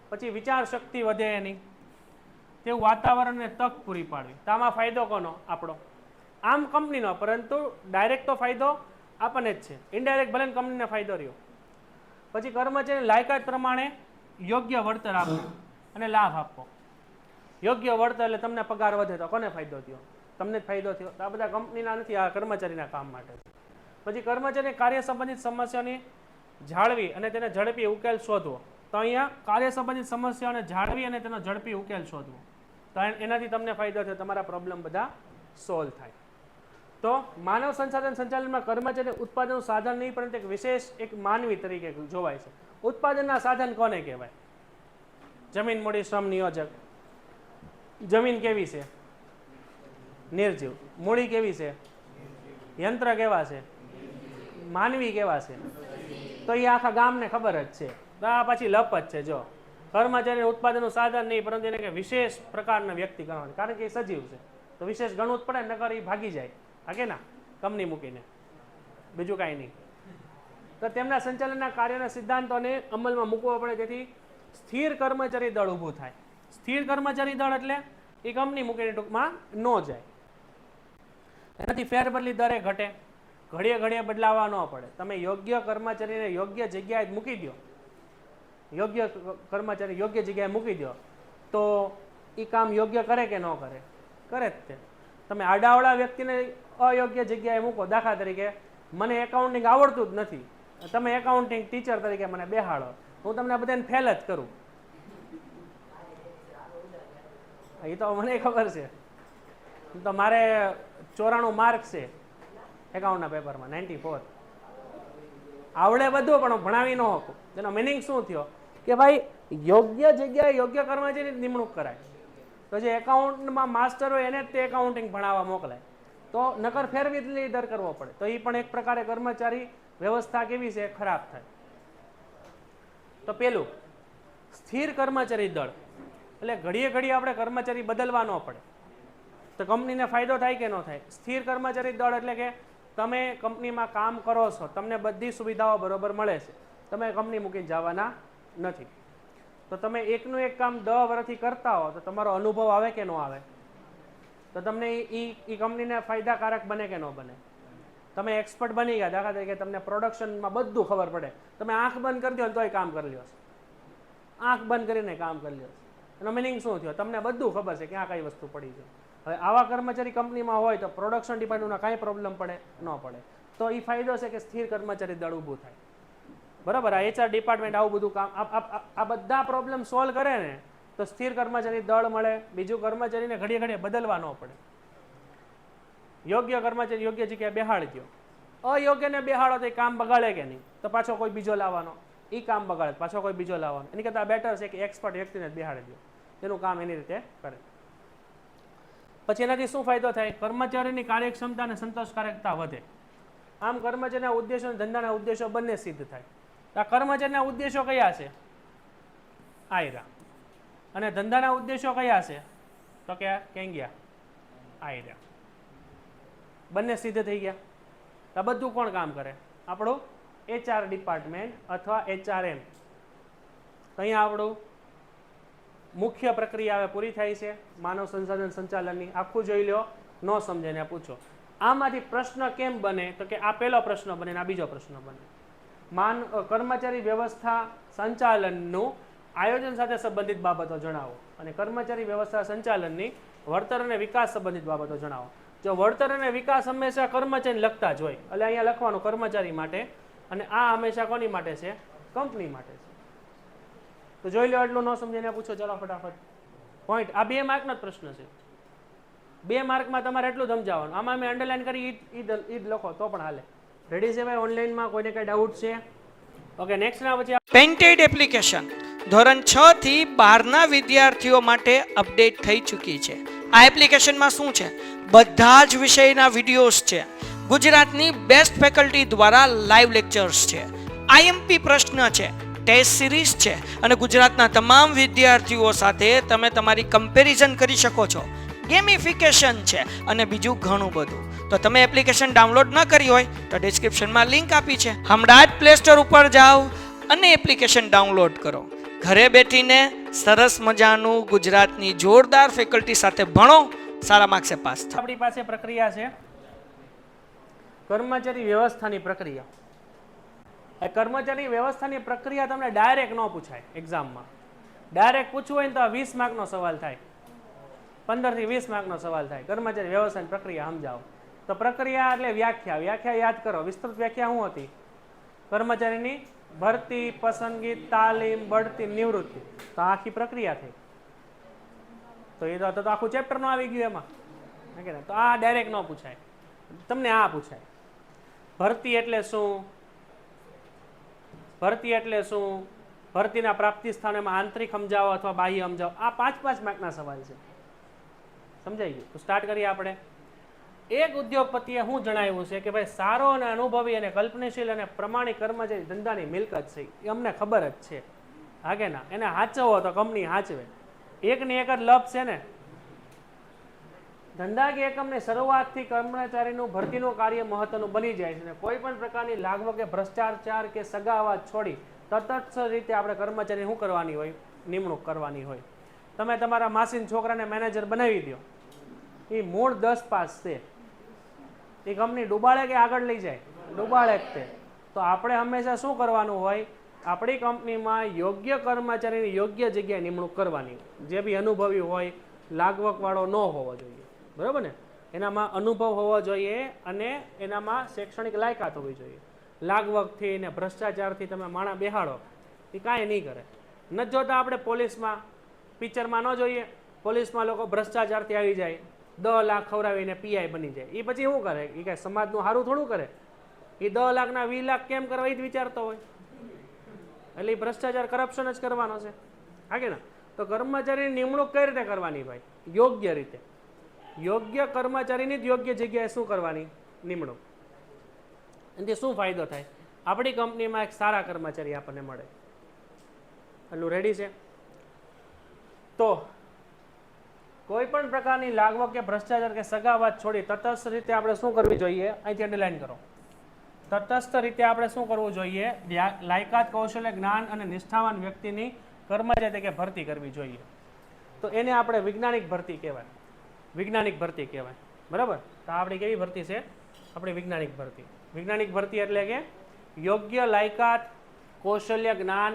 પછી વિચાર શક્તિ વધે એની, તેવું વાતાવરણને તક પૂરી પાડવી, તો આમાં ફાયદો કોનો? આપણો. આમ કંપનીનો, પરંતુ ડાયરેક્ટ તો ફાયદો આપણને જ છે. ઇનડાયરેક્ટ ભલે કંપનીને ફાયદો રહ્યો. પછી કર્મચારીની લાયકાત પ્રમાણે યોગ્ય વળતર આપવું અને લાભ આપવો. યોગ્ય વળતર એટલે તમને પગાર વધે તો કોને ફાયદો થયો? તમને જ ફાયદો થયો. તો આ બધા કંપનીના નથી, આ કર્મચારીના કામ માટે છે. પછી કર્મચારી કાર્ય સંબંધિત સમસ્યાની જાળવી અને તેને ઝડપી ઉકેલ શોધવો. તો અહીંયા કાર્ય સંબંધિત સમસ્યાઓને જાળવી અને તેનો ઝડપી ઉકેલ શોધવો, તો એનાથી તમને ફાયદો થયો, તમારા પ્રોબ્લેમ બધા સોલ્વ થાય. તો માનવ સંસાધન સંચાલનમાં કર્મચારી ઉત્પાદનનું સાધન નહીં પરંતુ એક વિશેષ એક માનવી તરીકે જોવાય છે. ઉત્પાદનના સાધન કોને કહેવાય? જમીન મૂડી શ્રમ નિયોજક. જમીન કેવી છે? નિર્જીવ. મૂડી કેવી છે? યંત્ર કેવા છે? માનવી કેવા છે? તો એ આખા ગામને ખબર જ છે. તો આ પછી લપ જ છે. જો કર્મચારી ઉત્પાદનનું સાધન નહીં પરંતુ એને કે વિશેષ પ્રકારના વ્યક્તિ ગણવાનું, કારણ કે એ સજીવ છે તો વિશેષ ગણવું જ પડે, નકર એ ભાગી જાય. હા કે ના? કંપની મૂકીને, બીજું કાંઈ નહીં. તો તેમના સંચાલનના કાર્યના સિદ્ધાંતોને અમલમાં મૂકવા પડે, જેથી સ્થિર કર્મચારી દળ ઊભું થાય. સ્થિર કર્મચારી દળ એટલે એ કંપની મૂકીને ટૂંકમાં ન જાય, એનાથી ફેરબદલી દરે ઘટે, ઘડીએ ઘડીએ બદલાવા ન પડે. તમે યોગ્ય કર્મચારીને યોગ્ય જગ્યાએ મૂકી દો, યોગ્ય કર્મચારી યોગ્ય જગ્યાએ મૂકી દો તો એ કામ યોગ્ય કરે કે ન કરે? કરે જ તે. તમે આડાવડા વ્યક્તિને અયોગ્ય જગ્યાએ મૂકો, દાખલા તરીકે મને એકાઉન્ટિંગ આવડતું જ નથી, તમે એકાઉન્ટિંગ ટીચર તરીકે મને બેહાડો, હું તમને બધાને ફેલ જ કરું. એ તો મને ખબર છે. તો મારે 94 માર્ક છે એકાઉન્ટના પેપરમાં, 94. આવડે બધું પણ ભણાવી ન શકું. એનો મિનિંગ શું થયો? કે ભાઈ યોગ્ય જગ્યાએ યોગ્ય કર્મચારીની નિમણૂક કરાય. તો જે એકાઉન્ટમાં માસ્ટર હોય એને જ તે એકાઉન્ટિંગ ભણાવવા મોકલાય, તો નકર ફેરબદલી દર કરવો પડે. તો એ પણ એક પ્રકારે કર્મચારી વ્યવસ્થા કેવી છે? ખરાબ થાય. તો પેલું સ્થિર કર્મચારી દળ એટલે ઘડીએ ઘડીએ આપણે કર્મચારી બદલવા ન પડે, તો કંપનીને ફાયદો થાય કે ન થાય? સ્થિર કર્મચારી દળ એટલે કે તમે કંપનીમાં કામ કરો છો, તમને બધી સુવિધાઓ બરોબર મળે છે, તમે કંપની મૂકીને જવાના નથી. તો તમે એકનું એક કામ 10 વર્ષથી કરતા હો તો તમારો અનુભવ આવે કે ન આવે? તો તમને એ કંપનીને ફાયદાકારક બને કે ન બને? તમે એક્સપર્ટ બની ગયા, દાખલા તરીકે તમને પ્રોડક્શનમાં બધું ખબર પડે, તમે આંખ બંધ કરી દો તોય કામ કરી લ્યો, આંખ બંધ કરીને કામ કરી લ્યો. એનો મિનિંગ શું થયો? તમને બધું ખબર છે ક્યાં કઈ વસ્તુ પડી છે. હવે આવા કર્મચારી કંપનીમાં હોય તો પ્રોડક્શન ડિપાર્ટમેન્ટમાં કાંઈ પ્રોબ્લેમ પડે? ન પડે. તો એ ફાયદો છે કે સ્થિર કર્મચારી દળ ઊભું થાય. બરાબર. આ HR ડિપાર્ટમેન્ટ આવું બધું કામ, આ બધા પ્રોબ્લેમ સોલ્વ કરે ને તો સ્થિર કર્મચારી દળ મળે. બીજું, કર્મચારીને ઘડીએ ઘડીએ બદલવા ન પડે. યોગ્ય કર્મચારી યોગ્ય જગ્યાએ બેહાડી દો. અયોગ્યને બેહાડો તો એ કામ બગાડે કે નહીં? તો પાછો કોઈ બીજો લાવવાનો, એ કામ બગાડે, પાછો કોઈ બીજો લાવવાનો. એની કરતાં બેટર છે કે એક્સપર્ટ વ્યક્તિને જ બેહાડી દો, તેનું કામ એની રીતે કરે. પછી એનાથી શું ફાયદો થાય? કર્મચારીની કાર્યક્ષમતા અને સંતોષકારકતા વધે. આમ કર્મચારીના ઉદ્દેશો અને ધંધાના ઉદ્દેશો બંને સિદ્ધ થાય. તો આ કર્મચારીના ઉદ્દેશો કયા છે? આયરા. અને ધંધાના ઉદ્દેશો કયા છે? તો કે ક્યાં ગયા? આયરા. બંને સિદ્ધ થઈ ગયા. આ બધું કોણ કામ કરે? આપણું HR ડિપાર્ટમેન્ટ અથવા HRM. અહીંયા આપણું મુખ્ય પ્રક્રિયા હવે પૂરી થાય છે માનવ સંસાધન સંચાલનની. આખું જોઈ લો, ન સમજે ને પૂછો. આમાંથી પ્રશ્ન કેમ બને? તો કે આ પહેલો પ્રશ્ન બને ને આ બીજો પ્રશ્ન બને. કર્મચારી વ્યવસ્થા સંચાલનનું આયોજન સાથે સંબંધિત બાબતો જણાવો અને કર્મચારી વ્યવસ્થા સંચાલનની વળતર અને વિકાસ સંબંધિત બાબતો જણાવો. જો વળતર અને વિકાસ હંમેશા કર્મચારીને લગતા જ હોય એટલે અહીંયા લખવાનું કર્મચારી માટે, અને આ હંમેશા કોની માટે છે? કંપની માટે છે. તો જોઈ લો, એટલું ન સમજીને પૂછો. ચલો ફટાફટ પોઈન્ટ. આ 2 માર્કનો જ પ્રશ્ન છે. 2 માર્કમાં તમારે એટલું સમજાવવાનું. આમાં મેં અંડરલાઈન કરી ઈદ લખો તો પણ હાલે. રેડી છે ભાઈ? ઓનલાઈનમાં કોઈને કઈ ડાઉટ છે? ઓકે, નેક્સ્ટ ના પછી પેન્ટેડ એપ્લિકેશન ધોરણ 6 થી 12ના વિદ્યાર્થીઓ માટે અપડેટ થઈ ચૂકી છે. આ એપ્લિકેશનમાં શું છે? બધા જ વિષયના વિડીયોઝ છે. ગુજરાતની બેસ્ટ ફેકલ્ટી દ્વારા લાઈવ લેક્ચર્સ છે. IMP પ્રશ્ન છે, ટેસ્ટ સિરીઝ છે અને ગુજરાતના તમામ વિદ્યાર્થીઓ સાથે તમે તમારી કમ્પેરિઝન કરી શકો છો. ગેમિફિકેશન છે અને બીજું ઘણું બધું. તો તમે એપ્લિકેશન ડાઉનલોડ ન કરી હોય તો ડિસ્ક્રિપ્શનમાં લિંક આપી છે. હમણાં જ પ્લે સ્ટોર ઉપર જાઓ અને એપ્લિકેશન ડાઉનલોડ કરો. ઘરે બેઠીને સરસ મજાનું ગુજરાતની જોરદાર ફેકલ્ટી સાથે ભણો, સારા માર્ક્સે પાસ થાઓ. આપણી પાસે પ્રક્રિયા છે કર્મચારી વ્યવસ્થાની પ્રક્રિયા. એ કર્મચારી વ્યવસ્થાની પ્રક્રિયા તમને ડાયરેક્ટ ન પૂછાય એક્ઝામમાં. ડાયરેક્ટ પૂછવું હોય ને તો 20 માર્કનો સવાલ થાય, 15 થી 20 માર્કનો સવાલ થાય. કર્મચારી વ્યવસ્થાની પ્રક્રિયા સમજાવો. તો પ્રક્રિયા એટલે વ્યાખ્યા. વ્યાખ્યા યાદ કરો. વિસ્તૃત વ્યાખ્યા શું હતી? કર્મચારીની ભરતી, પસંદગી, તાલીમ, બઢતી, નિવૃત્તિ. તો આખી પ્રક્રિયા થઈ. તો એ તો આખું ચેપ્ટર નું આવી ગયું એમાં. તો આ ડાયરેક્ટ ન પૂછાય, તમને આ પૂછાય. ભરતી એટલે શું? ભરતી એટલે શું? ભરતીના પ્રાપ્તિ સ્થાનમાં આંતરિક સમજાવો અથવા બાહ્ય સમજાવો. આ 5-5 માર્કના સવાલ છે. સમજાઈ ગયું? તો સ્ટાર્ટ કરીએ આપણે. એક ઉદ્યોગપતિએ શું જણાવ્યું છે કે ભાઈ સારો અને અનુભવી અને કલ્પનાશીલ અને પ્રમાણિક કર્મચારી ધંધાની મિલકત છે. એ અમને ખબર જ છે. હા કે ના? એને હાચવો તો કંપની હાચવે. એકની એક જ લપ છે ને. ધંધાકીય એકમની શરૂઆતથી કર્મચારીનું ભરતીનું કાર્ય મહત્વનું બની જાય છે. કોઈ પણ પ્રકારની લાગવો કે ભ્રષ્ટાચાર કે સગાવાદ છોડી તટસ્થ રીતે આપણે કર્મચારી શું કરવાની હોય? નિમણૂક કરવાની હોય. તમે તમારા માસીન છોકરાને મેનેજર બનાવી દો, એ મૂળ 10 પાસ છે, એ કંપની ડૂબાડે કે આગળ લઈ જાય? ડૂબાડે જ તે. તો આપણે હંમેશા શું કરવાનું હોય? આપણી કંપનીમાં યોગ્ય કર્મચારીની યોગ્ય જગ્યાએ નિમણૂક કરવાની. જે બી અનુભવી હોય, લાગવકવાળો ન હોવો જોઈએ. બરાબર ને? એનામાં અનુભવ હોવો જોઈએ અને એનામાં શૈક્ષણિક લાયકાત હોવી જોઈએ. લાગવકથી ને ભ્રષ્ટાચારથી તમે માણા બેહાડો એ કાંઈ નહીં કરે. નથી જોતા આપણે પોલીસમાં, પિક્ચરમાં ન જોઈએ? પોલીસમાં લોકો ભ્રષ્ટાચારથી આવી જાય, 10 લાખ ખવડાવીને PI બની જાય. એ પછી શું કરે? એ કાંઈ સમાજનું સારું થોડું કરે. એ 10 લાખના 20 લાખ કેમ કરવા એ જ વિચારતો હોય. એટલે એ ભ્રષ્ટાચાર, કરપ્શન જ કરવાનો છે. હા કે ના? તો કર્મચારીની નિમણૂક કઈ રીતે કરવાની ભાઈ? યોગ્ય રીતે. યોગ્ય કર્મચારીની જ યોગ્ય જગ્યાએ શું કરવાની? નિમણૂક. એનાથી શું ફાયદો થાય? આપણી કંપનીમાં એક સારા કર્મચારી આપણને મળે. એટલું રેડી છે? તો કોઈ પણ પ્રકારની લાગવક કે ભ્રષ્ટાચાર કે સગાવાદ છોડી તટસ્થ રીતે આપણે શું કરવી જોઈએ? અહીંથી અંડરલાઈન કરો. તટસ્થ રીતે આપણે શું કરવું જોઈએ? લાયકાત, કૌશલ્ય, જ્ઞાન અને નિષ્ઠાવાન વ્યક્તિની કર્મચારી તરીકે ભરતી કરવી જોઈએ. તો એને આપણે વૈજ્ઞાનિક ભરતી કહેવાય. વૈજ્ઞાનિક ભરતી કહેવાય. બરાબર? તો આપણી કેવી ભરતી છે? આપણી વૈજ્ઞાનિક ભરતી. વૈજ્ઞાનિક ભરતી એટલે કે યોગ્ય લાયકાત, કૌશલ્ય, જ્ઞાન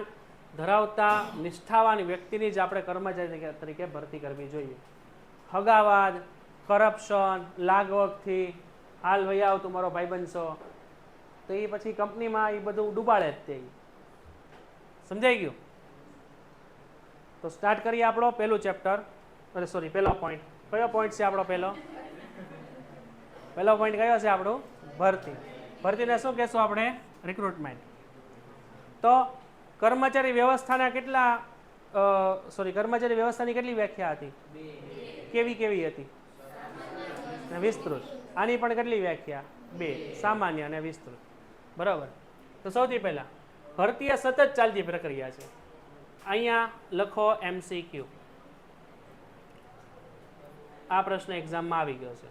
ધરાવતા નિષ્ઠાવાન વ્યક્તિની જ આપણે કર્મચારી તરીકે ભરતી કરવી જોઈએ. હગાવાદ, કરપ્શન, લાગવકથી હાલ ભાઈ આવ તું મારો ભાઈબંધ છો, તો એ પછી કંપનીમાં એ બધું ડૂબાડે જ તે. સમજાઈ ગયું? તો સ્ટાર્ટ કરીએ આપણો પહેલું ચેપ્ટર. અરે સોરી, પહેલો પોઈન્ટ. કયો પોઈન્ટ છે આપણો? પહેલો પોઈન્ટ કયો છે આપણો? ભરતી. ભરતીને શું કહેશું આપણે? રિક્રુટમેન્ટ. તો કર્મચારી વ્યવસ્થાના કેટલા કર્મચારી વ્યવસ્થાની કેટલી વ્યાખ્યા હતી? કેવી હતી? અને વિસ્તૃત. આની પણ કેટલી વ્યાખ્યા? 2, સામાન્ય અને વિસ્તૃત. બરાબર. તો સૌથી પહેલા ભરતી એ સતત ચાલતી પ્રક્રિયા છે. અહીંયા લખો MCQ. આ પ્રશ્ન એક્ઝામમાં આવી ગયો છે.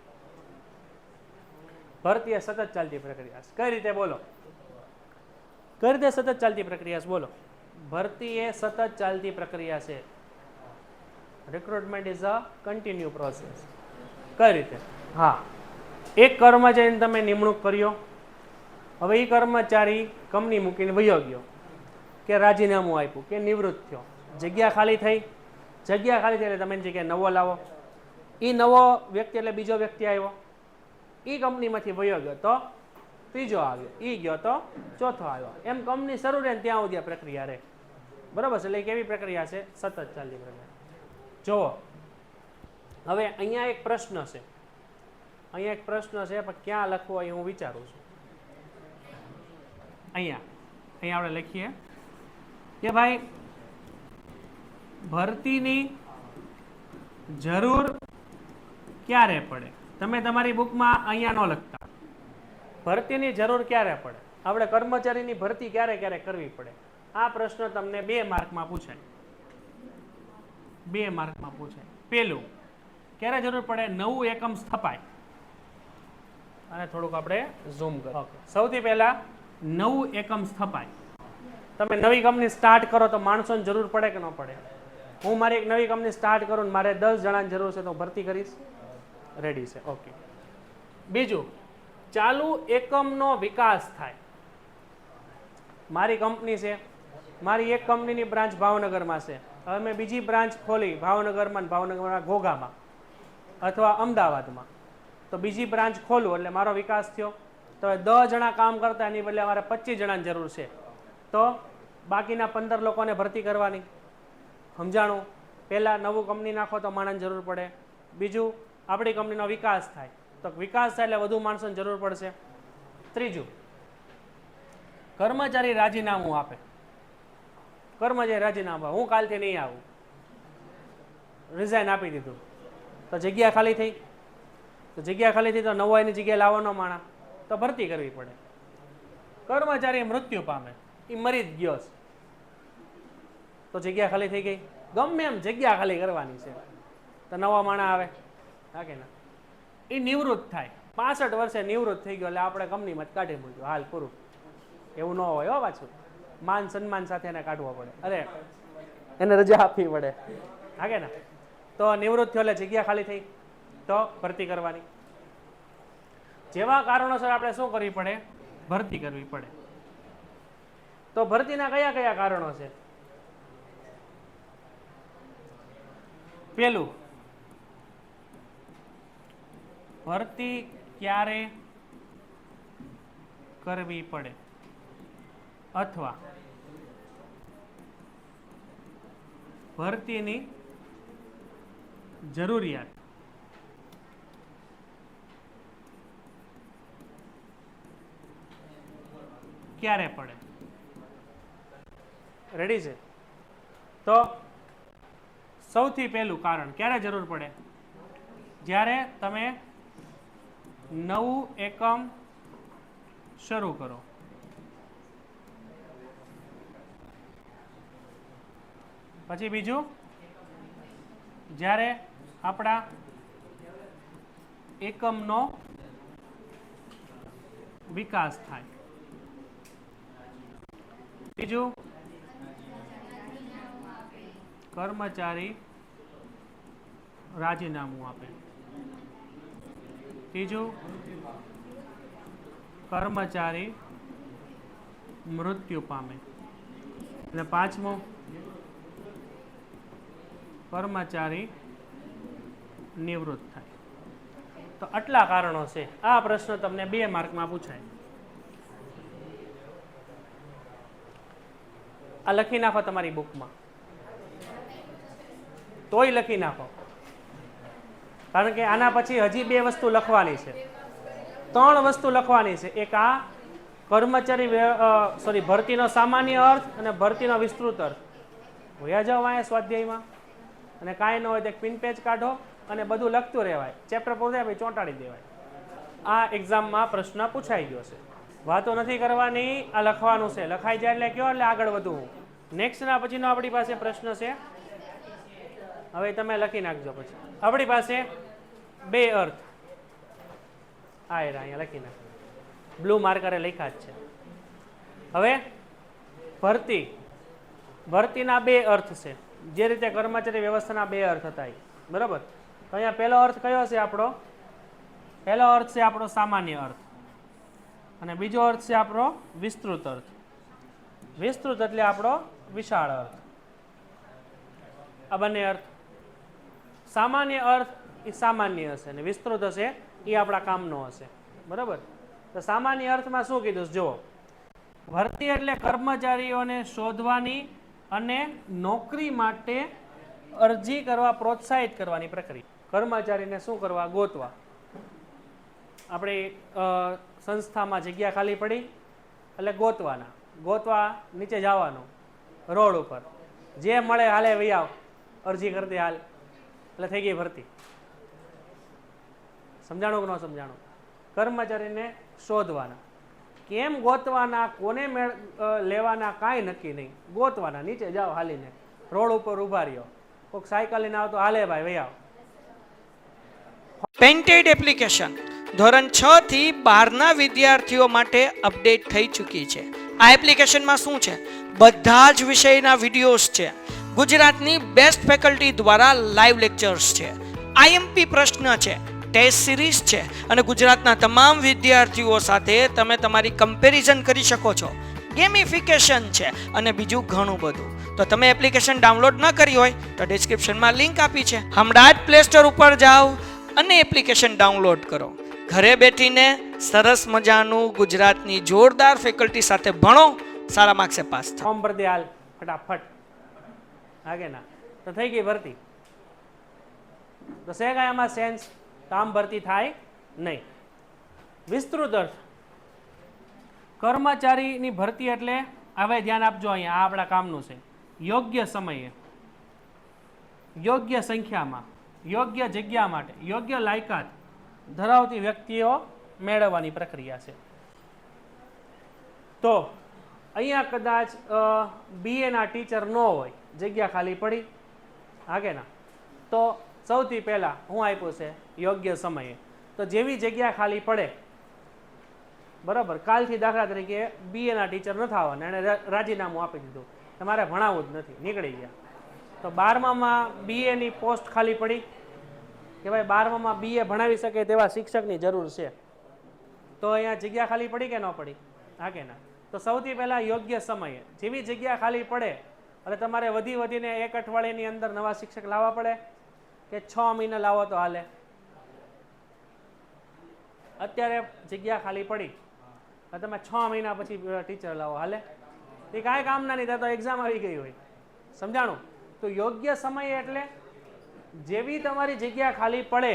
ભરતી એ સતત ચાલતી પ્રક્રિયા છે. કઈ રીતે બોલો? કઈ રીતે સતત ચાલતી પ્રક્રિયા છે? બોલો. ભરતી એ સતત ચાલતી પ્રક્રિયા છે. Recruitment is a continue process. કઈ રીતે? હા, એક કર્મચારીને તમે નિમણૂક કર્યો, હવે એ કર્મચારી કંપની મૂકીને વયો ગયો, કે રાજીનામું આપ્યું, કે નિવૃત્ત થયો, જગ્યા ખાલી થઈ. જગ્યા ખાલી થઈ એટલે તમે એની જગ્યાએ નવો લાવો. એ નવો વ્યક્તિ એટલે બીજો વ્યક્તિ આવ્યો, એ કંપનીમાંથી વયો ગયો તો ત્રીજો આવ્યો, એ ગયો તો ચોથો આવ્યો. એમ કંપની શરૂ રહે ને ત્યાં સુધી આ પ્રક્રિયા રહે. બરાબર છે? એટલે કેવી પ્રક્રિયા છે? સતત ચાલતી પ્રક્રિયા. જુઓ, હવે અહીંયા એક પ્રશ્ન છે. અહીંયા એક પ્રશ્ન છે, પણ ક્યાં લખવો એ હું વિચારું છું. અહીંયા આપણે લખીએ કે ભાઈ ભરતીની જરૂર ક્યારે પડે. તમે તમારી બુકમાં અહીંયા ન લખતા. ભરતીની જરૂર ક્યારે પડે, આપણે કર્મચારીની ભરતી ક્યારે ક્યારે કરવી પડે. આ પ્રશ્ન તમને 2 માર્કમાં પૂછાય. 2 માર્કમાં પૂછાય. પેલું, ક્યારે જરૂર પડે? નવું એકમ સ્થપાય. અને થોડુંક આપણે ઝૂમ કરો. સૌથી પહેલા નવું એકમ સ્થપાય. તમે નવી કંપની સ્ટાર્ટ કરો તો માણસોની જરૂર પડે કે ન પડે? હું મારી એક નવી કંપની સ્ટાર્ટ કરું ને મારે 10 જણાની જરૂર છે તો હું ભરતી કરીશ. રેડી છે? ઓકે. બીજું, ચાલુ એકમનો વિકાસ થાય. મારી કંપની છે, મારી એક કંપનીની બ્રાન્ચ ભાવનગરમાં છે, હવે મેં બીજી બ્રાન્ચ ખોલી ભાવનગરમાં, ઘોઘામાં અથવા અમદાવાદમાં, તો બીજી બ્રાન્ચ ખોલું એટલે મારો વિકાસ થયો. તો 10 જણા કામ કરતા એની બદલે અમારે 25 જણાની જરૂર છે, તો બાકીના 15 લોકોને ભરતી કરવાની. સમજાણું? પહેલાં નવું કંપની નાખો તો માણસની જરૂર પડે. બીજું, આપણી કંપનીનો વિકાસ થાય, તો વિકાસ થાય એટલે વધુ માણસોની જરૂર પડશે. ત્રીજું, કર્મચારી રાજીનામું આપે. કર્મચારી રાજીનામું આપે, હું કાલથી નહીં આવું, રિઝાઇન આપી દીધું, તો જગ્યા ખાલી થઈ. તો જગ્યા ખાલી થઈ તો નવો એની જગ્યાએ લાવવાનો માણસ, તો ભરતી કરવી પડે. કર્મચારી મૃત્યુ પામે, એ મરી જ ગયો, તો જગ્યા ખાલી થઈ ગઈ. ગમે એમ જગ્યા ખાલી કરવાની છે, તો નવા માણસ આવે. હા કે ના? એ નિવૃત્ત થાય, 65 વર્ષે નિવૃત્ત થઈ ગયો એટલે આપણે કંપનીમાં જ કાઢી મૂક્યો, હાલ પૂરું. એવું ન હોય હો પાછું. માન સન્માન સાથે એને કાઢવો પડે, અરે એને રજા આપવી પડે. હા કે ના? તો નિવૃત્ત થયો એટલે જગ્યા ખાલી થઈ, તો ભરતી કરવાની. જેવા કારણોસર આપણે શું કરવી પડે? ભરતી કરવી પડે. તો ભરતીના કયા કયા કારણો છે? પેલું, ભરતી ક્યારે કરવી પડે અથવા ભરતીની જરૂરિયાત ક્યારે પડે. રેડી છે? તો સૌથી પહેલું કારણ, ક્યારે જરૂર પડે? જ્યારે તમે નવું એકમ શરૂ કરો. પછી બીજું, જ્યારે આપણા એકમનો વિકાસ થાય. ત્રીજું, કર્મચારી રાજીનામું આપે. ત્રીજું, કર્મચારી મૃત્યુ પામે. અને પાંચમું, કર્મચારી નિવૃત્ત થાય. તો આટલા કારણો છે. આ પ્રશ્ન તમને 2 માર્કમાં પૂછાય. આ લખી નાખો તમારી બુકમાં, તોય લખી નાખો, કારણ કે આના પછી હજી 2 વસ્તુ લખવાની છે, 3 વસ્તુ લખવાની છે. એક આ કર્મચારી ભરતીનો સામાન્ય અર્થ અને ભરતીનો વિસ્તૃત અર્થ. ભૂયા જાઓ અહીંયા સ્વાધ્યાયમાં. અને કાંઈ ન હોય તો એક પિન પેજ કાઢો અને બધું લખતું રહેવાય. ચેપ્ટર પૂરું થાય પછી ચોંટાડી દેવાય. આ એક્ઝામમાં પ્રશ્ન પૂછાઈ ગયો છે. વાતો નથી કરવાની, આ લખવાનું છે. લખાઈ જાય એટલે કયો એટલે આગળ વધવું. નેક્સ્ટના પછીનો આપણી પાસે પ્રશ્ન છે. હવે તમે લખી નાખજો. પછી આપણી પાસે બે અર્થ અહીંયા લખી નાખ. બ્લુ માર્કરે લખ્યા જ છે. હવે ભરતીના બે અર્થ છે. જે રીતે કર્મચારી વ્યવસ્થાના બે અર્થ હતા બરાબર. તો અહીંયા પહેલો અર્થ કયો છે આપણો? પહેલો અર્થ છે આપણો સામાન્ય અર્થ અને બીજો અર્થ છે આપણો વિસ્તૃત અર્થ. વિસ્તૃત એટલે આપણો વિશાળ અર્થ. આ બંને અર્થ. સામાન્ય અર્થ એ સામાન્ય હશે અને વિસ્તૃત હશે એ આપણા કામનો હશે બરાબર. તો સામાન્ય અર્થમાં શું કીધું જુઓ, ભરતી એટલે કર્મચારીઓને શોધવાની અને નોકરી માટે અરજી કરવા પ્રોત્સાહિત કરવાની પ્રક્રિયા. કર્મચારીને શું કરવા? ગોતવા. આપણી સંસ્થામાં જગ્યા ખાલી પડી એટલે ગોતવા નીચે જવાનું રોડ ઉપર, જે મળે હાલે વહી આવ, અરજી કરતી હાલ, એટલે થઈ ગઈ ભરતી. સમજાણું કે ન સમજાણું? કર્મચારીને શોધવાના. કેમ ગોતવાના, કોને લેવાના કાંઈ નક્કી નહીં. ગોતવાના, નીચે જાઓ હાલીને, રોડ ઉપર ઊભા રહ્યો, કોઈક સાયકલ લઈને આવતો હાલે ભાઈ વહી આવ. પેન્ટેડ એપ્લિકેશન ધોરણ 6 થી 12ના વિદ્યાર્થીઓ માટે અપડેટ થઈ ચૂકી છે. આ એપ્લિકેશનમાં શું છે? બધા જ વિષયના વિડીયોઝ છે. ગુજરાતની બેસ્ટ ફેકલ્ટી દ્વારા લાઈવ લેક્ચર્સ છે. આઈએમપી પ્રશ્ન છે, ટેસ્ટ સિરીઝ છે અને ગુજરાતના તમામ વિદ્યાર્થીઓ સાથે તમે તમારી કમ્પેરિઝન કરી શકો છો. ગેમિફિકેશન છે અને બીજું ઘણું બધું. તો તમે એપ્લિકેશન ડાઉનલોડ ન કરી હોય તો ડિસ્ક્રિપ્શનમાં લિંક આપી છે. હમણાં જ પ્લે સ્ટોર ઉપર જાઓ અને એપ્લિકેશન ડાઉનલોડ કરો. ઘરે બેઠીને સરસ મજાનું ગુજરાતની જોરદાર ફેકલ્ટી સાથે ભણો, સારા માર્ક્સે પાસ થાઓ. ફોર્મ ભરી દે હાલ ફટાફટ. આગે ના તો થઈ ગઈ ભરતી. તો છે કાંઈ આમાં સેન્સ? કામ ભરતી થાય નહીં. વિસ્તૃત અર્થ. કર્મચારીની ભરતી એટલે હવે ધ્યાન આપજો, અહીંયા આ આપણા કામનું છે. યોગ્ય સમયે, યોગ્ય સંખ્યામાં, યોગ્ય જગ્યા માટે, યોગ્ય લાયકાત ધરાવતી વ્યક્તિઓ મેળવવાની પ્રક્રિયા છે. તો અહીંયા કદાચ બીએના ટીચર ન હોય, જગ્યા ખાલી પડી હાગે ના, તો સૌથી પહેલા હું આપ્યું છે યોગ્ય સમયે. તો જેવી જગ્યા ખાલી પડે બરાબર, કાલથી દાખલા તરીકે બીએના ટીચર નથી આવવાના, એણે રાજીનામું આપી દીધું, તમારે ભણાવવું જ નથી, નીકળી ગયા. તો 12મામાં બીએની પોસ્ટ ખાલી પડી કે ભાઈ 12મામાં બીએ ભણાવી શકે તેવા શિક્ષકની જરૂર છે. તો અહીંયા જગ્યા ખાલી પડી કે ન પડી? હા કે ના? તો સૌથી પહેલાં યોગ્ય સમયે જેવી જગ્યા ખાલી પડે એટલે તમારે વધીને 1 અઠવાડિયાની અંદર નવા શિક્ષક લાવવા પડે કે 6 મહિના લાવો તો હાલે? અત્યારે જગ્યા ખાલી પડી તમે 6 મહિના પછી ટીચર લાવો હાલે? એ કાંઈ કામના નહીં, તો એક્ઝામ આવી ગઈ હોય. સમજાણું? તો યોગ્ય સમય એટલે જેવી તમારી જગ્યા ખાલી પડે,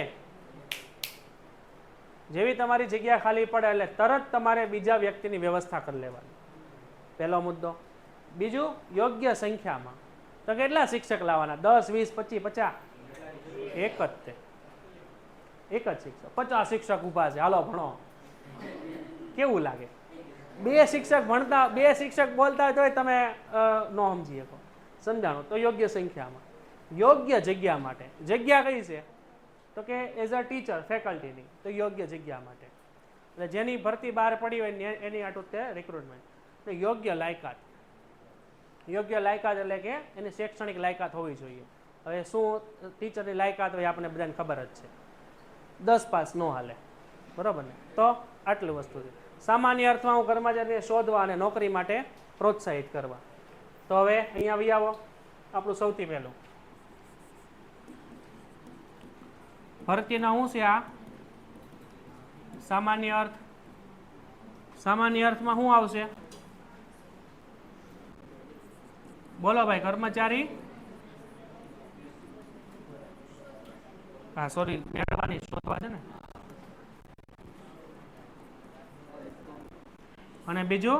એટલે તરત તમારે બીજા વ્યક્તિની વ્યવસ્થા કરી લેવાની. પહેલો મુદ્દો. બીજું, યોગ્ય સંખ્યામાં. તો કેટલા શિક્ષક લાવવાના? 10, 20, 25, 50? એક જ શિક્ષક. 50 શિક્ષક ઊભા છે, હાલો ભણો. કેવું લાગે? 2 શિક્ષક બોલતા હોય તો તમે ન સમજી શકો. સમજાણો? તો યોગ્ય સંખ્યામાં. યોગ્ય જગ્યા માટે. જગ્યા કઈ છે? તો કે એઝ અ ટીચર ફેકલ્ટીની, તો યોગ્ય જગ્યા માટે, એટલે જેની ભરતી બહાર પડી હોય એની આટલું તે રિક્રુટમેન્ટ. તો યોગ્ય લાયકાત. યોગ્ય લાયકાત એટલે કે એની શૈક્ષણિક લાયકાત હોવી જોઈએ. હવે શું ટીચરની લાયકાત હોય આપણે બધાને ખબર જ છે, 10 પાસ ન હાલે બરાબર ને? તો આટલી વસ્તુ છે. સામાન્ય અર્થમાં હું કર્મચારીને શોધવા અને નોકરી માટે પ્રોત્સાહિત કરવા. તો હવે અહીંયા આવી આવો. આપણું સૌથી પહેલું ભરતીના શું છે? આ સામાન્ય અર્થ. સામાન્ય અર્થમાં શું આવશે? બોલો ભાઈ. કર્મચારી, હા સોરી, મેળવવાની શોધવા છે ને. અને બીજું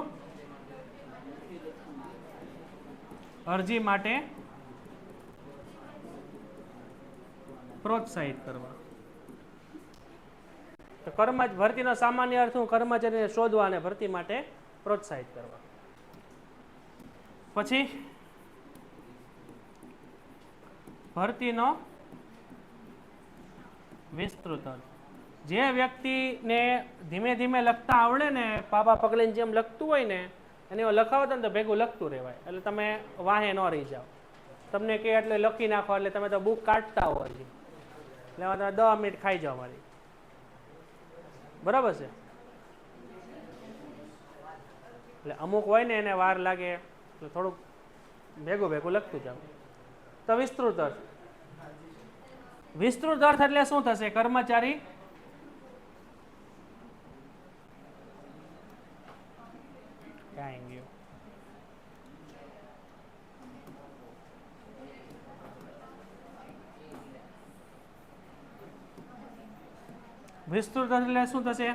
અરજી માટે પ્રોત્સાહિત કરવા. તો ભરતીનો સામાન્ય અર્થ હું કર્મચારીને શોધવા અને ભરતી માટે પ્રોત્સાહિત કરવા. પછી ભરતીનો વિસ્તૃત અર્થ. જે વ્યક્તિને ધીમે ધીમે લખતા આવડે ને, પાપા પગલીની જેમ લખતું હોય ને, અને એવું લખાવત ને તો ભેગું લખતું રહેવાય, એટલે તમે વાહે ન રહી જાઓ. તમને કે એટલે લખી નાખો એટલે તમે તો બુક કાઢતા હોય છે, એટલે એમાં તમે 10 મિનિટ ખાઈ જાઓ મારી. બરાબર છે? એટલે અમુક હોય ને એને વાર લાગે એટલે થોડુંક ભેગું ભેગું લખતું જાવ. તો વિસ્તૃત અર્થ. વિસ્તૃત અર્થ એટલે શું થશે? કર્મચારી વિસ્તૃત એટલે શું થશે?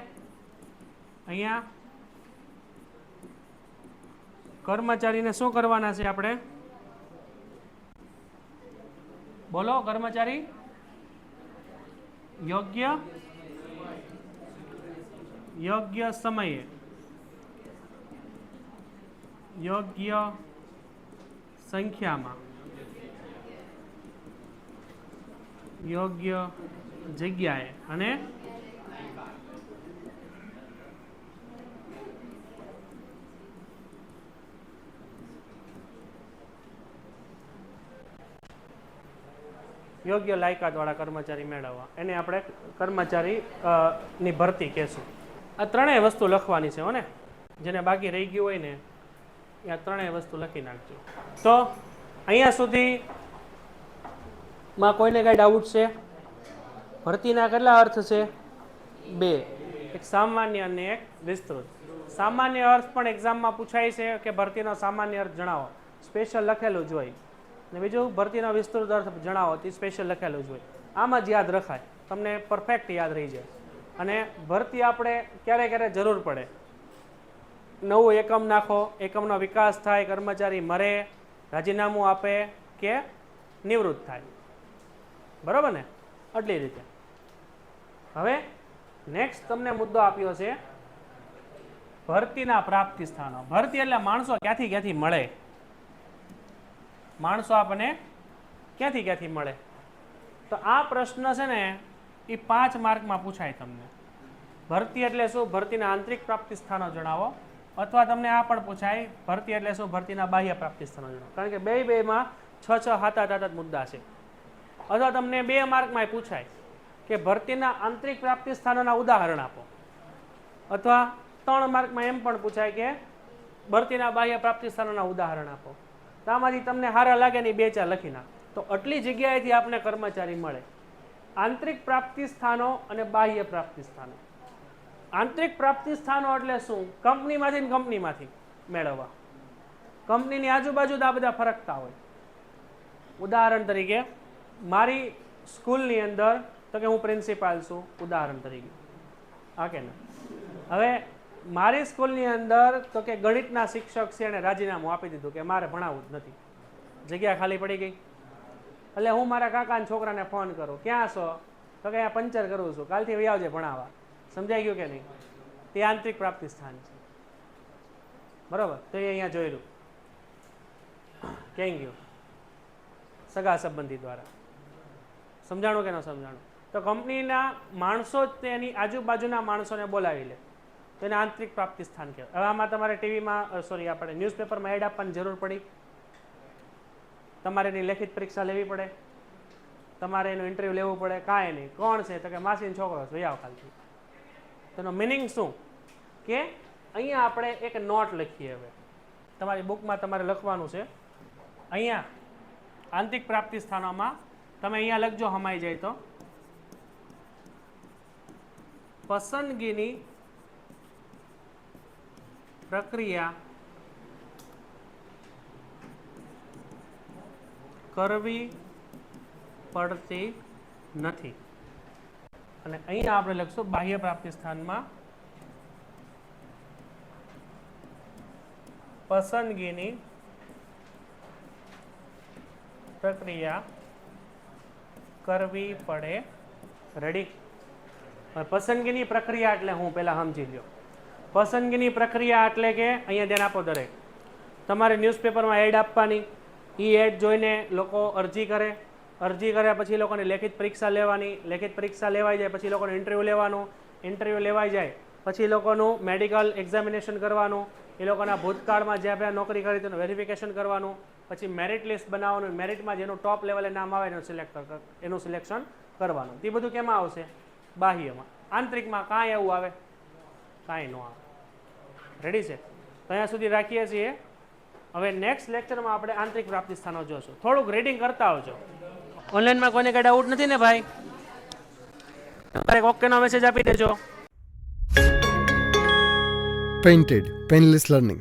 અહીંયા કર્મચારીને શું કરવાના છે આપણે? બોલો કર્મચારી યોગ્ય સમયે યોગ્ય સંખ્યામાં યોગ્ય જગ્યાએ અને યોગ્ય લાયકાત વાળા કર્મચારી મેળવવા, એને આપણે કર્મચારી ની ભરતી કહેશું. આ ત્રણેય વસ્તુ લખવાની છે ને, જેને બાકી રહી ગયું હોય ને એ આ ત્રણેય વસ્તુ લખી નાખજો. તો અહીંયા સુધી માં કોઈને કઈ ડાઉટ છે? ભરતીના કેટલા અર્થ છે? 2, એક સામાન્ય અને એક વિસ્તૃત. સામાન્ય અર્થ પણ એક્ઝામમાં પૂછાય છે કે ભરતીનો સામાન્ય અર્થ જણાવો, સ્પેશિયલ લખેલું જ હોય. ને બીજું ભરતીનો વિસ્તૃત અર્થ જણાવો, તે સ્પેશિયલ લખેલું જ હોય. આમ જ યાદ રખાય, તમને પરફેક્ટ યાદ રહી જાય. અને ભરતી આપણે ક્યારે ક્યારે જરૂર પડે, નવું એકમ નાખો, એકમનો વિકાસ થાય, કર્મચારી મરે, રાજીનામું આપે કે નિવૃત્ત થાય. બરાબર ને? આટલી રીતે. હવે નેક્સ્ટ તમને મુદ્દો આપ્યો છે ભરતીના પ્રાપ્તિ સ્થાનો. ભરતી એટલે માણસો ક્યાંથી ક્યાંથી મળે, માણસો આપણને ક્યાંથી ક્યાંથી મળે. તો આ પ્રશ્ન છે ને એ 5 માર્કમાં પૂછાય તમને. ભરતી એટલે શું? ભરતીના આંતરિક પ્રાપ્તિ સ્થાનો જણાવો. અથવા તમને આ પણ પૂછાય ભરતી એટલે શું? ભરતીના બાહ્ય પ્રાપ્તિ સ્થાનો જણાવો. કારણ કે બેમાં 6, 7 મુદ્દા છે. અથવા તમને 2 માર્કમાં પૂછાય કે ભરતીના આંતરિક પ્રાપ્તિ સ્થાનોના ઉદાહરણ આપો. અથવા 3 માર્કમાં એમ પણ પૂછાય કે ભરતીના બાહ્ય પ્રાપ્તિ સ્થાનોના ઉદાહરણ આપો. તો આમાંથી તમને સારા લાગે ને 2-4 લખી નાખો. તો આટલી જગ્યાએથી આપણે કર્મચારી મળે. આંતરિક પ્રાપ્તિ સ્થાનો અને બાહ્ય પ્રાપ્તિ સ્થાનો. આંતરિક પ્રાપ્તિ સ્થાનો એટલે શું? કંપનીમાંથી મેળવવા. કંપનીની આજુબાજુ આ બધા ફરકતા હોય. ઉદાહરણ તરીકે મારી સ્કૂલની અંદર તો કે હું પ્રિન્સિપાલ છું, ઉદાહરણ તરીકે. હા કે ના? હવે મારી સ્કૂલની અંદર તો કે ગણિતના શિક્ષક છે અને રાજીનામું આપી દીધું કે મારે ભણાવવું જ નથી, જગ્યા ખાલી પડી ગઈ. એટલે હું મારા કાકાના છોકરાને ફોન કરું, ક્યાં છો? તો કે અહીંયા પંચર કરું છું, કાલથી વહી આવજે ભણાવવા. સમજાઈ ગયું કે નહીં? તે આંતરિક પ્રાપ્તિ સ્થાન છે. બરાબર? તો એ અહીંયા જોયેલું ક્યાં ગયું? સગા સંબંધી દ્વારા. સમજાણું કે ન સમજાણું? તો કંપનીના માણસો જ તેની આજુબાજુના માણસોને બોલાવી લે, તો એને આંતરિક પ્રાપ્તિ સ્થાન કહેવાય. હવે આમાં તમારે ટીવીમાં આપણે ન્યૂઝપેપરમાં એડ આપવાની જરૂર પડી, તમારે એની લેખિત પરીક્ષા લેવી પડે, તમારે એનું ઇન્ટરવ્યૂ લેવું પડે, કાંઈ નહીં. કોણ છે? તો કે માસીનો છોકરો છે, આવ કાલથી. તેનો મિનિંગ શું? કે અહીંયા આપણે એક નોટ લખીએ. હવે તમારી બુકમાં તમારે લખવાનું છે અહીંયા આંતરિક પ્રાપ્તિ સ્થાનોમાં તમે અહીંયા લખજો, હમાઈ જાય તો પસંદગીની પ્રક્રિયા કરવી પડતી નથી. અને અહીંયા આપણે લખશું બાહ્ય પ્રાપ્તિ સ્થાનમાં પસંદગીની પ્રક્રિયા કરવી પડે. રેડી? પસંદગીની પ્રક્રિયા એટલે હું પહેલાં સમજી લ્યો. પસંદગીની પ્રક્રિયા એટલે કે અહીંયા ધ્યાન આપો દરેક. તમારે ન્યૂઝપેપરમાં એડ આપવાની, એ એડ જોઈને લોકો અરજી કરે પછી લોકોને લેખિત પરીક્ષા લેવાની, લેખિત પરીક્ષા લેવાઈ જાય પછી લોકોને ઇન્ટરવ્યૂ લેવાનું, ઇન્ટરવ્યૂ લેવાઈ જાય પછી લોકોનું મેડિકલ એક્ઝામિનેશન કરવાનું, એ લોકોના ભૂતકાળમાં જ્યાં આપણે નોકરી કરી તેનું વેરિફિકેશન કરવાનું, પછી મેરિટ લિસ્ટ બનાવવાનું, મેરિટમાં જેનું ટોપ લેવલે નામ આવે એનું સિલેક્શન કરવાનું. તે બધું કેમાં આવશે? બાહ્યમાં. આંતરિકમાં કાંઈ એવું આવે? કાંઈ ન આવે. રેડી છે? તો અહીંયા સુધી રાખીએ છીએ. હવે નેક્સ્ટ લેક્ચરમાં આપણે આંતરિક પ્રાપ્તિ સ્થાનો જોશું. થોડુંક રીડિંગ કરતા આવજો. ઓનલાઈનમાં કોઈને કઈ ડાઉટ નથી ને ભાઈ? ઓકેનો મેસેજ આપી દેજો. Painted Painless Learning.